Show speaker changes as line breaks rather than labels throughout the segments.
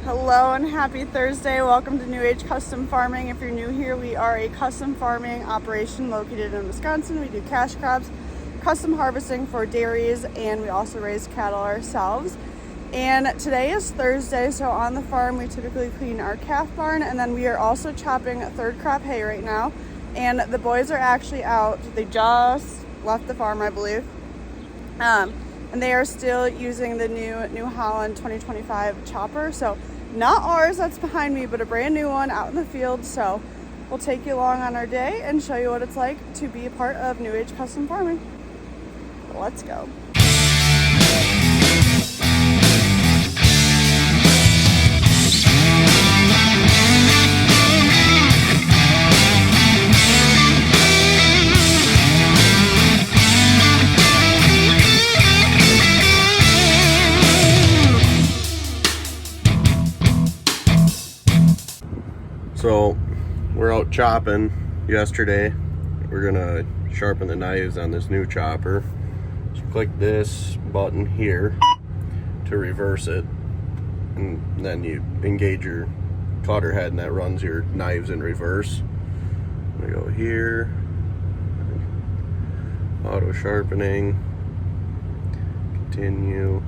Hello and happy Thursday. Welcome to New Age Custom Farming. If you're new here, we are a custom farming operation located in Wisconsin. We do cash crops, custom harvesting for dairies, and we also raise cattle ourselves. And today is Thursday, so on the farm we typically clean our calf barn, and then we are also chopping third crop hay right now. And the boys are actually out. They just left the farm, I believe. And they are still using the new Holland 2025 chopper. So not ours, that's behind me, but a brand new one out in the field. So we'll take you along on our day and show you what it's like to be a part of New Age Custom Farming. Let's go.
So we're out chopping yesterday. We're gonna sharpen the knives on this new chopper. So click this button here to reverse it, and then you engage your cutter head and that runs your knives in reverse. We go here, auto sharpening, continue.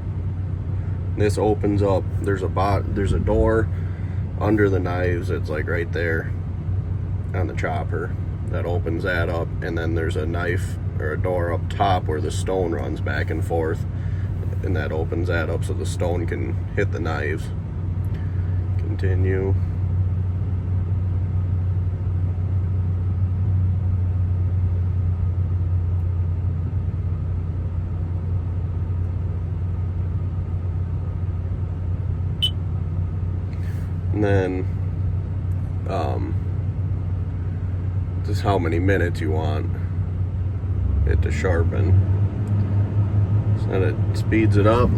This opens up, there's a door under the knives. It's like right there on the chopper that opens that up, and then there's a knife or a door up top where the stone runs back and forth, and that opens that up so the stone can hit the knives. Continue. And then this is how many minutes you want it to sharpen. So then it speeds it up.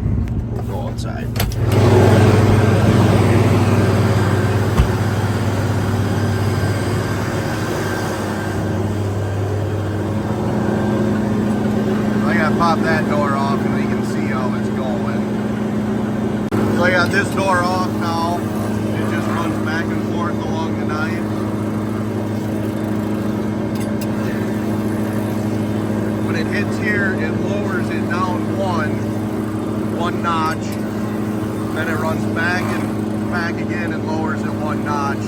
Go outside. I gotta pop that door off and we can see how it's going. So I got this door off now. Runs back and forth along the knife. When it hits here, it lowers it down one notch. Then it runs back and back again and lowers it one notch.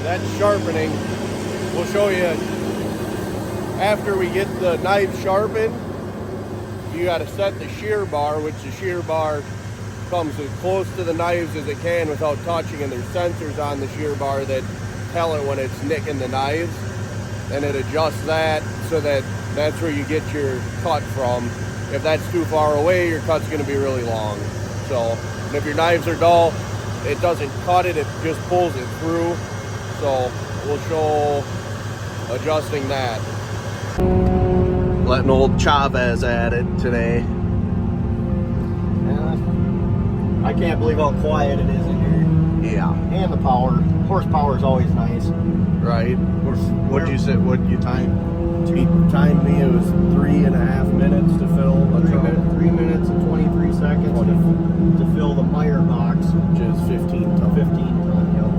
That's sharpening. We'll show you after we get the knife sharpened. You got to set the shear bar, which the shear bar comes as close to the knives as it can without touching, and there's sensors on the shear bar that tell it when it's nicking the knives, and it adjusts that so that that's where you get your cut from. If that's too far away, your cut's going to be really long. So, and if your knives are dull, it doesn't cut it, it just pulls it through. So we'll show adjusting that. Letting old Chavez at it today.
I can't believe how quiet it is in here.
Yeah.
And the power. Horsepower is always nice.
Right. What'd you say? What you time? He timed me. It was 3.5 minutes to fill a truck.
3 minutes and 23 seconds to fill the Meyer box,
which is 15 ton.
15 ton. Yep.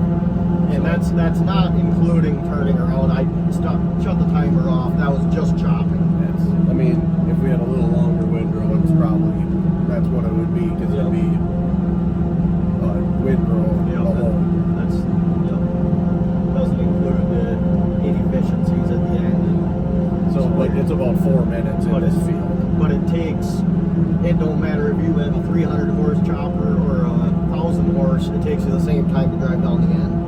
And that's not including turning around. I shut the timer off. That was just chopping.
I mean, if we had a little longer windrow, it's probably, that's what it would be, because it'd be windrow alone.
That's, doesn't include the inefficiencies at the end.
So like it's about 4 minutes in this field.
But it don't matter if you have a 300 horse chopper or a 1,000 horse, it takes you the same time to drive down the end.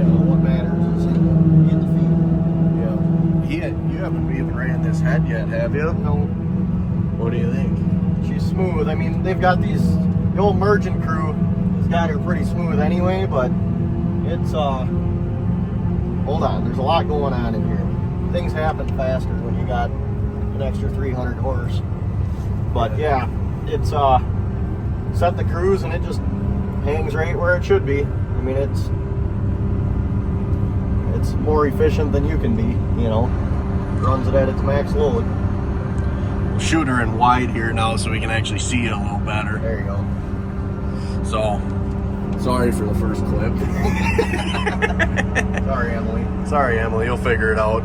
What matters is in the feed.
Yeah. You haven't even ran this head yet, have you?
No.
What do you think?
She's smooth. I mean, they've got the old merchant crew has got her pretty smooth anyway, but it's hold on, there's a lot going on in here. Things happen faster when you got an extra 300 horse. But yeah, it's set the cruise and it just hangs right where it should be. I mean, it's more efficient than you can be, you know. Runs it at its max load.
Shoot her in wide here now so we can actually see it a little better.
There you go.
So, sorry for the first clip.
Sorry, Emily.
Sorry, Emily, you'll figure it out.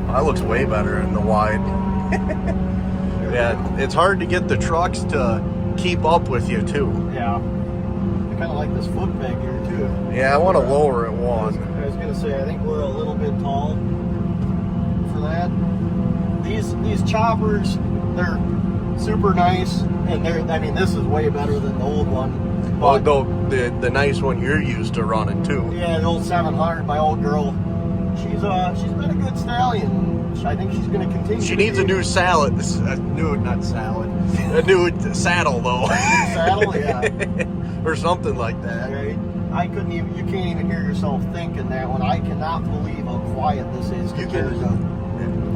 That looks way better in the wide. Yeah, it's hard to get the trucks to keep up with you too.
Yeah. I kind of like this foot peg here too.
Yeah, I want to lower it one.
I was gonna say, I think we're a little bit tall for that. These choppers, they're super nice, and I mean, this is way better than the old one. But,
the nice one you're used to running too.
Yeah, the old 700, my old girl. She's been a good stallion. I think she's gonna continue.
She needs a new salad. A new saddle though.
Saddle, yeah.
Or something like that.
Right? You can't even hear yourself thinking that one. I cannot believe how quiet this is.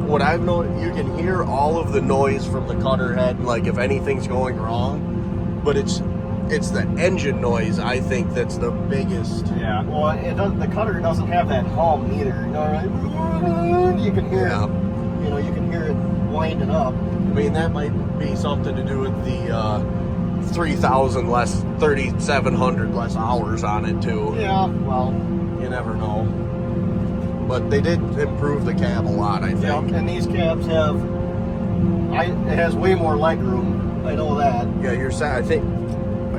What I've known, you can hear all of the noise from the cutter head, like if anything's going wrong, but it's the engine noise, I think, that's the biggest.
Yeah, well, the cutter doesn't have that hum either. You know, right? You can hear it. You know, you can hear it winding up.
I mean, that might be something to do with the 3,000 less, 3,700 less hours on it too.
Yeah, well,
you never know. But they did improve the cab a lot, I think.
Yeah, and these cabs it has way more leg room. I know that.
Yeah, I think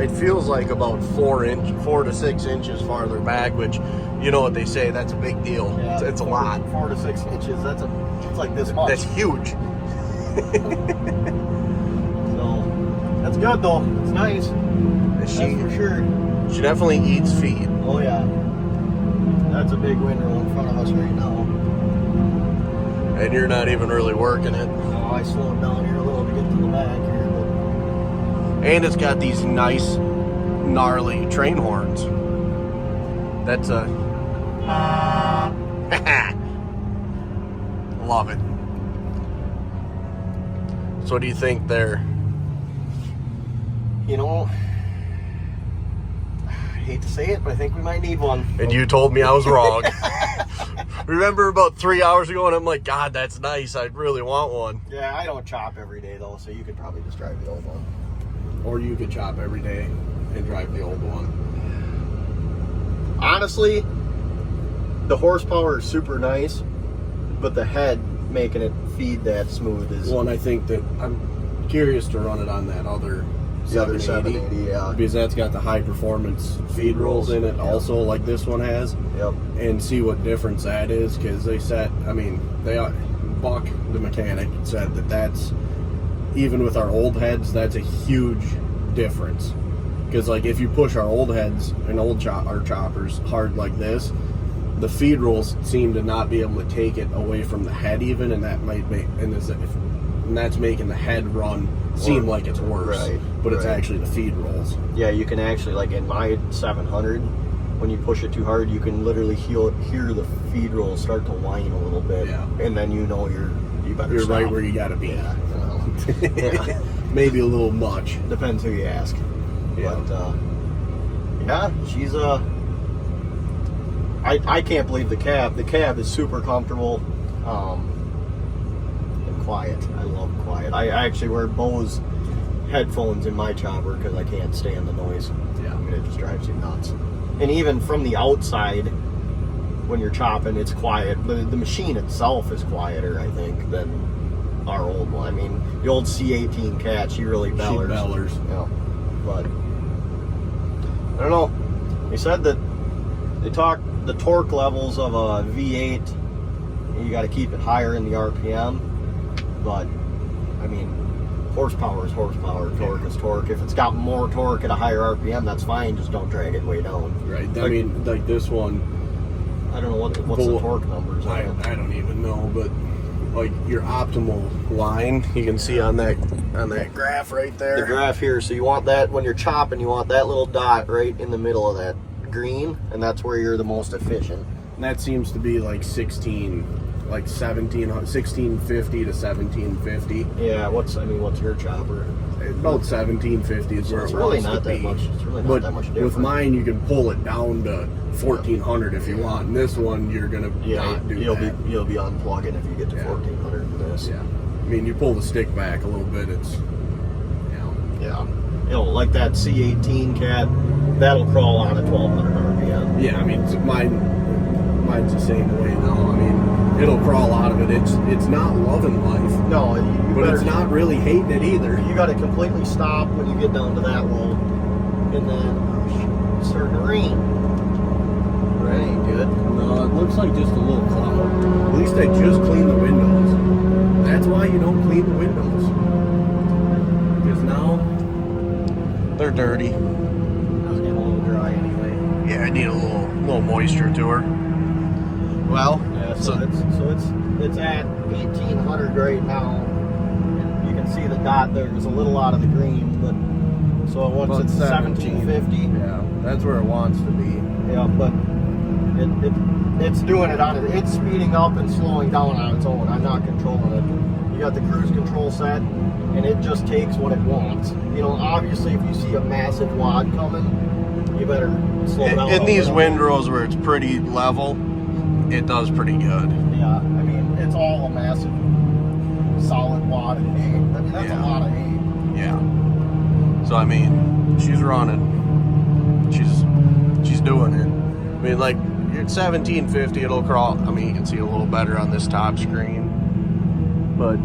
it feels like about 4 to 6 inches farther back, which, you know what they say, that's a big deal.
Yeah,
it's a lot.
4 to 6 inches. It's like this much.
That's huge.
So that's good though. It's nice. That's for sure.
She definitely eats feed.
Oh yeah. That's a big windrow in front of us right now.
And you're not even really working it.
No, I slowed down here a little to get to the back here. But...
And it's got these nice, gnarly train horns. That's a... Love it. So what do you think there?
You know, I hate to say it, but I think we might need one.
And you told me I was wrong. Remember about 3 hours ago, and I'm like, God, that's nice. I'd really want one.
Yeah, I don't chop every day, though, so you could probably just drive the old one.
Or you could chop every day and drive the old one.
Honestly, the horsepower is super nice, but the head making it feed that smooth is...
Well, and I think that I'm curious to run it on that other 780,
yeah.
Because that's got the high performance feed rolls in it also, like this one has.
Yep.
And see what difference that is, because they said, I mean, Buck, the mechanic, said that's, even with our old heads, that's a huge difference. Because like if you push our old heads and our choppers hard like this, the feed rolls seem to not be able to take it away from the head even, and that might make, and that's making the head run seem like it's worse,
right,
but it's actually the feed rolls.
Yeah, you can actually, like in my 700, when you push it too hard, you can literally hear the feed rolls start to whine a little bit, and then you know you're
You're
stop.
right where you gotta be.
Yeah, yeah.
Maybe a little much.
Depends who you ask.
Yeah.
But yeah, she's I can't believe the cab. The cab is super comfortable. And quiet. I love quiet. I actually wear Bose headphones in my chopper because I can't stand the noise.
Yeah.
I mean, it just drives you nuts. And even from the outside, when you're chopping, it's quiet. The machine itself is quieter, I think, than our old one. I mean, the old C18 cat, she really bellers.
She bellers.
Yeah. But I don't know. They said that they talked the torque levels of a V8. You got to keep it higher in the RPM. But I mean, horsepower is horsepower. Torque is torque. If it's got more torque at a higher RPM, that's fine. Just don't drag it way down.
Right. I mean, like this one.
I don't know what's the torque numbers.
I don't even know, but like your optimal line, you can see on that graph right there.
The graph here. So you want that when you're chopping, you want that little dot right in the middle of that green, and that's where you're the most efficient.
And that seems to be like 16 like 1650 to 1750.
Yeah, what's your chopper?
About 1750 is where
It's
it
really
wants
not
to
that
be.
much. It's really not
But
that much different.
with mine, you can pull it down to 1400 if you want. And this one, you're gonna not do
you'll
that.
be unplugging if you get to
Yeah.
1400 in this.
Yeah, I mean, you pull the stick back a little bit. It's
Yeah. Like that C18 cat, that'll crawl on at 1200 RPM.
yeah. I mean, mine's the same way now. I mean, it'll crawl out of it. It's not loving life.
No,
But it's not really hating it either.
You got to completely stop when you get down to that low, and then start to rain. That ain't good.
No, it looks like just a little cloud. At least I just cleaned the windows. That's why you don't clean the windows. Because now they're dirty.
I was getting a little dry anyway.
Yeah, I need a little moisture to her. Well,
Yeah, so it's at 1800 right now. And you can see the dot there. There's a little out of the green, but so once it's 1750.
Yeah, that's where it wants to be.
Yeah, but it's doing it on it. It's speeding up and slowing down on its own. I'm not controlling it. You got the cruise control set, and it just takes what it wants. Obviously, if you see a massive wad coming, you better slow down.
In these windrows where it's pretty level, it does pretty good.
Yeah, I mean, it's all a massive solid wad of hay. I mean, that's a lot of hay.
Yeah. So I mean, she's running. She's doing it. I mean, like, you're at 1750, it'll crawl. I mean, you can see a little better on this top screen. But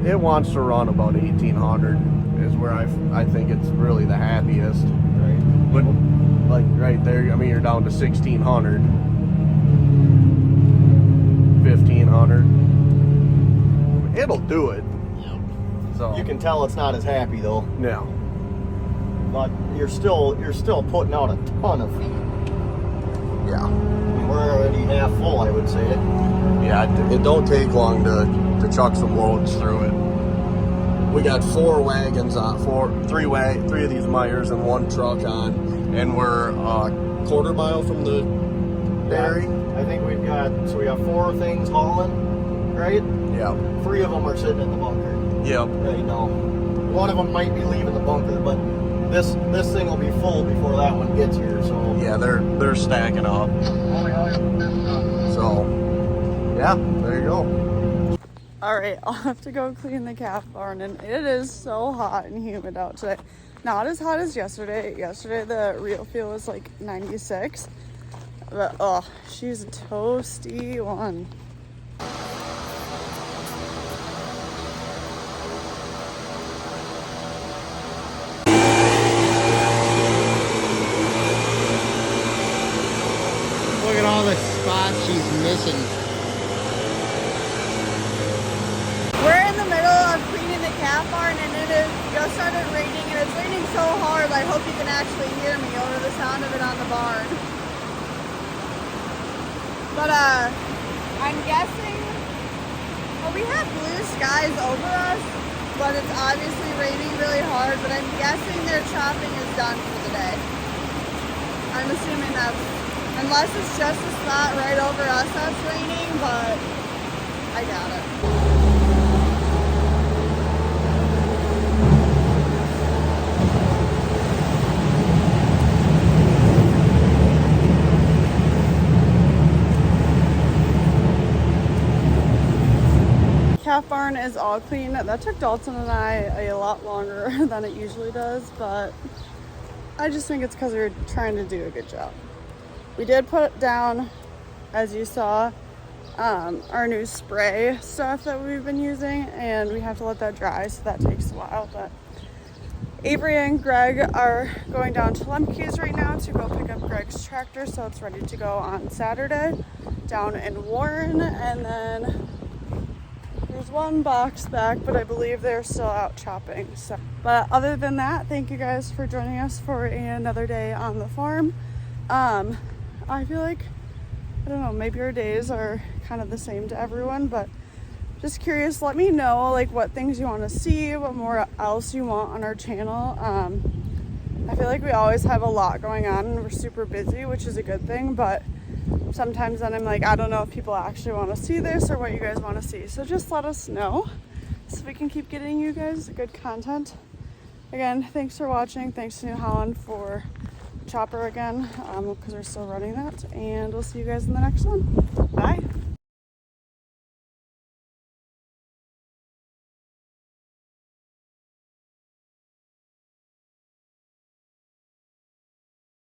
it wants to run about 1800 is where I think it's really the happiest.
Right.
But like right there, I mean, you're down to 1600, 1500. It'll do it.
Yep.
So
You can tell it's not as happy though.
no.
But you're still putting out a ton of feed.
Yeah.
I mean, we're already half full, I would say.
Yeah, it don't take long to chuck some loads through it. We got 4 wagons on, three of these Myers and 1 truck on, and we're a quarter mile from the dairy.
I think we have 4 things hauling, right?
Yeah.
3 of them are sitting in the bunker
Yep.
right now. 1 of them might be leaving the bunker, but this thing will be full before that one gets here. So
Yeah, they're stacking up. So yeah, there you go.
All right, I'll have to go clean the calf barn, and it is so hot and humid out today. Not as hot as yesterday. Yesterday the real feel was like 96, but oh, she's a toasty one.
look at all the spots she's missing.
We're in the middle of cleaning the calf barn, and it is just started raining, and it's raining so hard I hope you can actually hear me over the sound of it on the barn. But I'm guessing, well, we have blue skies over us, but it's obviously raining really hard, but I'm guessing their chopping is done for the day. I'm assuming that's, unless it's just a spot right over us that's raining, but I doubt it. Calf barn is all clean. That took Dalton and I a lot longer than it usually does, but I just think it's because we're trying to do a good job. We did put down, as you saw, our new spray stuff that we've been using, and we have to let that dry, so that takes a while. But Avery and Greg are going down to Lemke's right now to go pick up Greg's tractor, so it's ready to go on Saturday down in Warren. And then there's 1 box back, but I believe they're still out chopping. So, but other than that, thank you guys for joining us for another day on the farm. I feel like, I don't know, maybe our days are kind of the same to everyone, but just curious, let me know like what things you want to see, what more else you want on our channel. I feel like we always have a lot going on and we're super busy, which is a good thing, but sometimes then I'm like, I don't know if people actually want to see this or what you guys want to see. So just let us know so we can keep getting you guys good content. Again, thanks for watching. Thanks to New Holland for Chopper again, because we're still running that. And we'll see you guys in the next one. Bye.